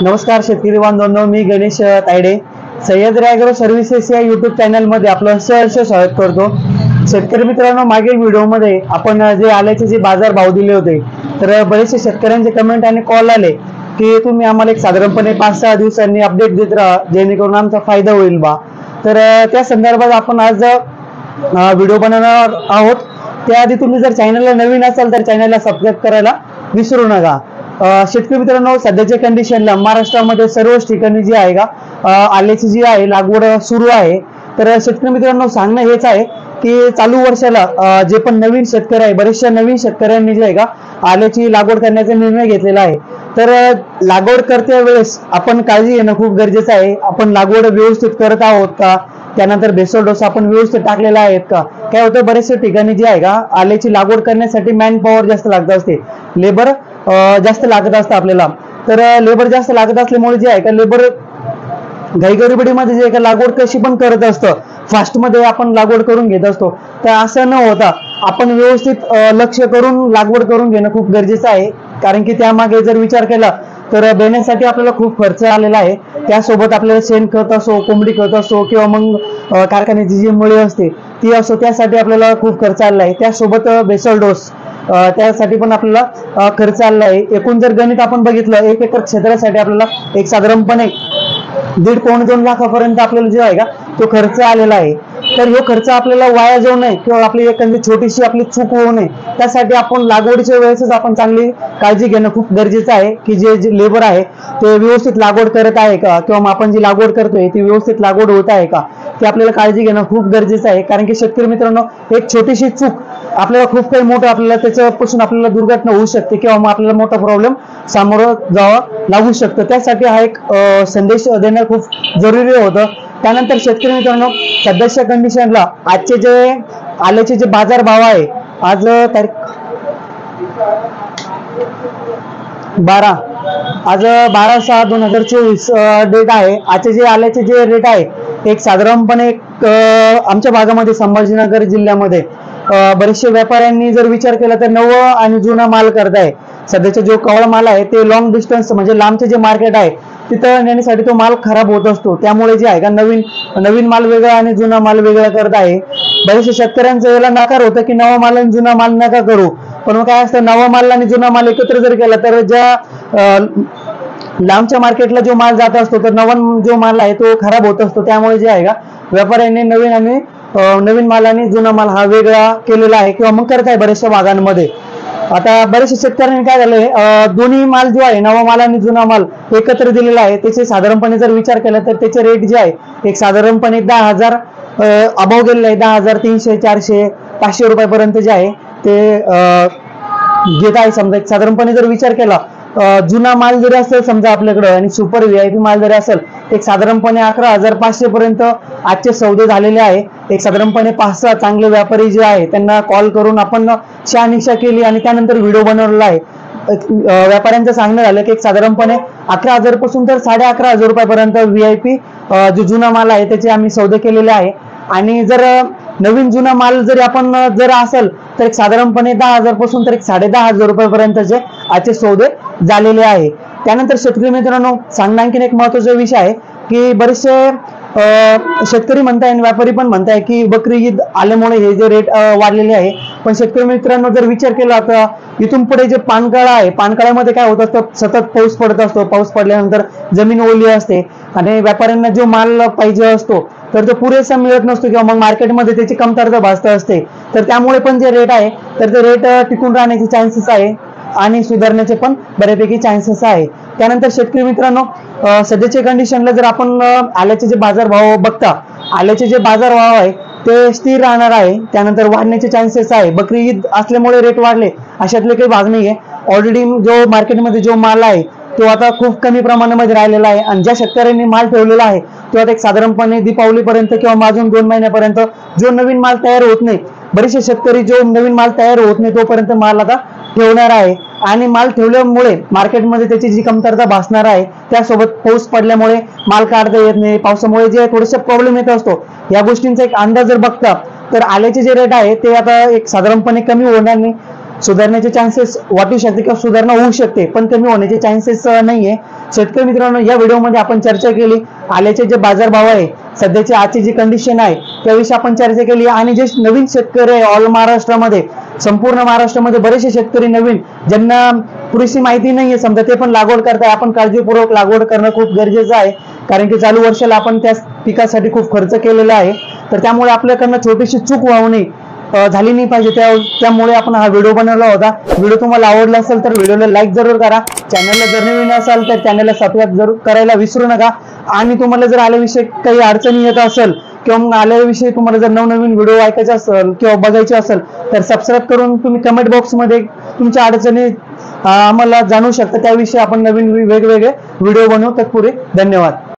नमस्कार शेतकरी बांधवांनो, मी गणेश तायडे सह्याद्री ॲग्रो सर्व्हिसेस या यूट्यूब चॅनलमध्ये आपलं सहर्ष स्वागत करतो। शेतकरी मित्रांनो, मागील व्हिडिओमध्ये आपण जे आल्याचे जे बाजार भाव दिले होते, तर बरेचसे शेतकऱ्यांचे कमेंट आणि कॉल आले की तुम्ही आम्हाला एक साधारणपणे 5-6 दिवसांनी अपडेट देत राहा, जेणेकरून आमचा फायदा होईल बा। तर त्या संदर्भात आपण आज व्हिडिओ बनवणार आहोत। त्याआधी तुम्ही जर चॅनलला नवीन असाल तर चॅनलला सबस्क्राईब करायला विसरू नका। शेतकरी मित्रांनो, सध्याच्या कंडिशनला महाराष्ट्रामध्ये सर्वच ठिकाणी जी आहे का आल्याची जी आहे लागवड सुरू आहे। तर शेतकरी मित्रांनो, सांगणं हेच आहे की चालू वर्षाला जे पण नवीन शेतकरी आहे, बरेचशा नवीन शेतकऱ्यांनी जे आहे का आल्याची लागवड करण्याचा निर्णय घेतलेला आहे। तर लागवड करते वेळेस आपण काळजी घेणं खूप गरजेचं आहे। आपण लागवड व्यवस्थित करत आहोत का, त्यानंतर बेसल डोस आपण व्यवस्थित टाकलेला आहेत का। काय होतं, बरेचशा ठिकाणी जे आहे का आल्याची लागवड करण्यासाठी मॅन पॉवर जास्त लागत असते, लेबर जास्त लागत असतं आपल्याला। तर लेबर जास्त लागत असल्यामुळे जे आहे का लेबर घाईगडबडीमध्ये जे का लागवड कशी पण करत असतं, फास्ट मध्ये आपण लागवड करून घेत असतो। तर असं न होता आपण व्यवस्थित लक्ष करून लागवड करून घेणं खूप गरजेचं आहे। कारण की त्यामागे जर विचार केला तर बेण्यासाठी आपल्याला खूप खर्च आलेला आहे। त्यासोबत आपल्याला शेणखत असो, कोंबडी खत असो, किंवा मग कारखान्याची जी मुळे असते ती असो, त्यासाठी आपल्याला खूप खर्च आलेला आहे। त्यासोबत बेसल डोस त्यासाठी पण आपल्याला खर्च आलेला आहे। एकूण जर गणित आपण बघितलं, 1 एकर क्षेत्रासाठी आपल्याला एक साधारणपणे 1.5-2 लाखापर्यंत आपल्याला जे आहे का तो खर्च आलेला आहे। तर हा खर्च आपल्याला वाया जाऊ नये किंवा आपली एखादी छोटीशी आपली चूक होऊ नये, त्यासाठी आपण लागवडीच्या वेळेसच आपण चांगली काळजी घेणं खूप गरजेचं आहे की जे लेबर आहे ते व्यवस्थित लागवड करत आहे का, किंवा आपण जी लागवड करतोय ती व्यवस्थित लागवड होत आहे का, ते आपल्याला काळजी घेणं खूप गरजेचं आहे। कारण की शेतकरी मित्रांनो, एक छोटीशी चूक आपल्याला खूप काही मोठं आपल्याला त्याच्यापासून आपल्याला दुर्घटना होऊ शकते किंवा मग आपल्याला मोठा प्रॉब्लेम सामोरं जावं लागू शकतं। त्यासाठी हा एक संदेश देणं खूप जरुरी होतं। त्यानंतर शेतकरी मित्रांनो, सध्याच्या कंडिशनला आजचे जे आल्याचे जे बाजार भाव आहे, आज तारीख 12/6/2024 डेट आहे। आजचे जे आल्याचे जे रेट आहे एक साधारणपणे आमच्या भागामध्ये संभाजीनगर जिल्ह्यामध्ये बरेचसे व्यापाऱ्यांनी जर विचार केला तर नवा आणि जुना माल करताय। सध्याचा जो कवळा माल आहे ते लॉंग डिस्टन्स म्हणजे लांबचे जे मार्केट आहे तिथं नेण्यासाठी तो माल खराब होत असतो। त्यामुळे जे आहे का नवीन माल वेगळा आणि जुना माल वेगळा करत आहे। बरेचशा शेतकऱ्यांचा याला नकार होतं की नवा माल आणि जुना माल नका करू, पण मग काय असतं, नवा माल आणि जुना माल एकत्र जर केला तर ज्या लांबच्या मार्केटला जो माल जात असतो तर नवीन जो माल आहे तो खराब होत असतो। त्यामुळे जे आहे का व्यापाऱ्यांनी नवीन माल आणि जुना माल हा वेगळा केलेला आहे किंवा मग करत आहे बऱ्याचशा भागांमध्ये। आता बरेचशा शेतकऱ्यांनी काय झालंय, दोन्ही माल जो आहे नवा माल आणि जुना माल एकत्र दिलेला आहे। त्याचे साधारणपणे जर विचार केला तर त्याचे रेट जे आहे एक साधारणपणे 10,000 अभाव गेलेले आहे। 10,300, 400, 500 रुपयापर्यंत जे आहे ते घेत आहे। समजा एक साधारणपणे जर विचार केला, जुना माल जरी असेल समजा आपल्याकडे आणि सुपर VIP माल जरी असेल, एक साधारणपणे 11,500 पर्यंत आजचे सौदे झालेले आहे। एक साधारणपणे 5-6 चांगले व्यापारी जे आहे त्यांना कॉल करून आपण शहानिशा केली आणि त्यानंतर व्हिडिओ बनवलेला आहे। व्यापाऱ्यांचं सांगणं झालं की एक साधारणपणे 11,000 पासून तर 11,500 रुपयापर्यंत VIP जो जुना माल आहे त्याचे आम्ही सौदे केलेले आहे। आणि जर नवीन जुना माल जरी आपण जर असेल तर एक साधारणपणे 10,000 पासून तर 10,500 रुपयापर्यंतचे आजचे सौदे झालेले आहे। त्यानंतर शेतकरी मित्रांनो, सांगणं आणखीन एक महत्त्वाचा विषय आहे की बरेचसे शेतकरी म्हणताय आणि व्यापारी पण म्हणताय की बकरी ईद आल्यामुळे हे जे रेट वाढलेले आहे। पण शेतकरी मित्रांनो, जर विचार केला तर इथून पुढे जे पानकाळा आहे, पानकाळ्यामध्ये काय होत असतं, सतत पाऊस पडत असतो। पाऊस पडल्यानंतर जमीन ओली असते आणि व्यापाऱ्यांना जो माल पाहिजे असतो तर तो पुरेसा मिळत नसतो किंवा मग मार्केटमध्ये त्याची कमतरता भासत असते। तर त्यामुळे पण जे रेट आहे तर ते रेट टिकून राहण्याचे चान्सेस आहे आणि सुधारण्याचे पण बऱ्यापैकी चान्सेस आहे। त्यानंतर शेतकरी मित्रांनो, सध्याच्या कंडिशनला जर आपण आल्याचे जे बाजार भाव बघता, आल्याचे जे बाजार भाव आहे ते स्थिर राहणार आहे, त्यानंतर वाढण्याचे चान्सेस आहे। बकरी ईद असल्यामुळे रेट वाढले अशातले काही भाग नाही आहे। ऑलरेडी जो मार्केटमध्ये जो माल आहे तो आता खूप कमी प्रमाणामध्ये राहिलेला आहे आणि ज्या शेतकऱ्यांनी माल ठेवलेला आहे तो आता एक साधारणपणे दीपावलीपर्यंत किंवा अजून 2 महिन्यापर्यंत जो नवीन माल तयार होत नाही, बरेचसे शेतकरी जो नवीन माल तयार होत नाही तोपर्यंत माल आता ठेवणार आहे। आणि माल ठेवल्यामुळे मार्केटमध्ये त्याची जी कमतरता भासणार आहे, त्यासोबत पाऊस पडल्यामुळे माल काढता येत नाही, पावसामुळे जे थोडेसे प्रॉब्लेम येत असतो, या गोष्टींचा एक अंदाज जर बघता तर आल्याचे जे रेट आहे ते आता एक साधारणपणे कमी होणार नाही। सुधारण्याचे चान्सेस वाटू शकते किंवा सुधारणा होऊ शकते, पण कमी होण्याचे चान्सेस नाहीये। शेतकरी मित्रांनो, या व्हिडिओमध्ये आपण चर्चा केली आल्याचे जे बाजारभाव आहे, सध्याची आजची जी कंडिशन आहे त्याविषयी आपण चर्चा केली। आणि जे नवीन शेतकरी आहे ऑल महाराष्ट्रामध्ये, संपूर्ण महाराष्ट्रामध्ये बरेचसे शेतकरी नवीन, ज्यांना पुरेशी माहिती नाहीये समजा, ते पण लागवड करताय। आपण काळजीपूर्वक लागवड करणं खूप गरजेचं आहे, कारण की चालू वर्षाला आपण त्या पिकासाठी खूप खर्च केलेला आहे। तर त्यामुळे आपल्याकडनं छोटीशी चूक व्हावू नये, झाली नाही पाहिजे, त्यामुळे आपण हा व्हिडिओ बनवला होता। व्हिडिओ तुम्हाला आवडला असेल तर व्हिडिओला लाईक जरूर करा, चॅनलला जर नवीन असाल तर चॅनलला सबस्क्राईब जरूर करायला विसरू नका। आणि तुम्हाला जर आल्याविषयी काही अडचणी येत असेल किंवा मग आल्याविषयी तुम्हाला जर नवनवीन व्हिडिओ ऐकायचे असेल किंवा बघायचे असेल तर सबस्क्राईब करून तुम्ही कमेंट बॉक्समध्ये तुमच्या अडचणी आम्हाला जाणू शकता, त्याविषयी आपण नवीन वेगवेगळे व्हिडिओ बनवू। तत्पूर्वी धन्यवाद।